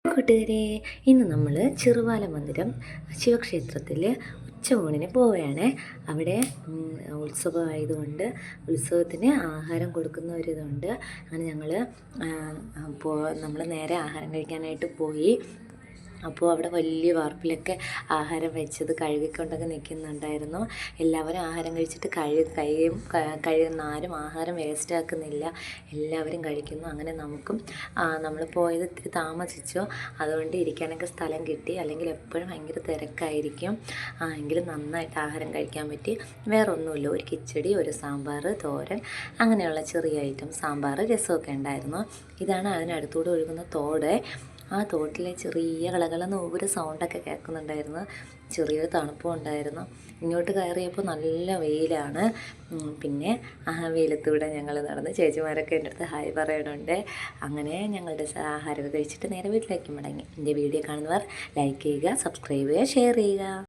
കൂട്ടുകാരെ, ഇന്ന് നമ്മൾ ചെറുവാല മന്ദിരം ശിവക്ഷേത്രത്തിൽ ഉച്ചയൂണിന് പോവുകയാണ്. അവിടെ ഉത്സവമായതുകൊണ്ട് ഉത്സവത്തിന് ആഹാരം കൊടുക്കുന്ന ഒരിതുണ്ട്. അങ്ങനെ ഞങ്ങൾ നമ്മൾ നേരെ ആഹാരം കഴിക്കാനായിട്ട് പോയി. അപ്പോൾ അവിടെ വലിയ വാർപ്പിലൊക്കെ ആഹാരം വെച്ചത് കഴുകിക്കൊണ്ടൊക്കെ നിൽക്കുന്നുണ്ടായിരുന്നു. എല്ലാവരും ആഹാരം കഴിച്ചിട്ട് കഴുകുന്ന ആരും ആഹാരം വേസ്റ്റ് ആക്കുന്നില്ല, എല്ലാവരും കഴിക്കുന്നു. അങ്ങനെ നമുക്കും നമ്മൾ പോയത് ഇത്തിരി താമസിച്ചു, അതുകൊണ്ട് ഇരിക്കാനൊക്കെ സ്ഥലം കിട്ടി. അല്ലെങ്കിൽ എപ്പോഴും ഭയങ്കര തിരക്കായിരിക്കും. എങ്കിലും നന്നായിട്ട് ആഹാരം കഴിക്കാൻ പറ്റി. വേറെ ഒന്നുമില്ല, ഒരു കിച്ചടി, ഒരു സാമ്പാർ, തോരൻ, അങ്ങനെയുള്ള ചെറിയ ഐറ്റം, സാമ്പാർ, രസമൊക്കെ ഉണ്ടായിരുന്നു. ഇതാണ് അതിനടുത്തൂടെ ഒഴുകുന്ന തോട്. ആ തോട്ടിലെ ചെറിയ കളകളെന്ന് ഒരു സൗണ്ടൊക്കെ കേൾക്കുന്നുണ്ടായിരുന്നു. ചെറിയൊരു തണുപ്പും ഉണ്ടായിരുന്നു. ഇങ്ങോട്ട് കയറിയപ്പോൾ നല്ല വെയിലാണ്. പിന്നെ വെയിലത്തൂടെ ഞങ്ങൾ നടന്ന് ചേച്ചിമാരൊക്കെ എൻ്റെ അടുത്ത് ഹായ് പറയണുണ്ട്. അങ്ങനെ ഞങ്ങളുടെ ആഹാരമൊക്കെ കഴിച്ചിട്ട് നേരെ വീട്ടിലേക്ക് മടങ്ങി. എൻ്റെ വീഡിയോ കാണുന്നവർ ലൈക്ക് ചെയ്യുക, സബ്സ്ക്രൈബ് ചെയ്യുക, ഷെയർ ചെയ്യുക.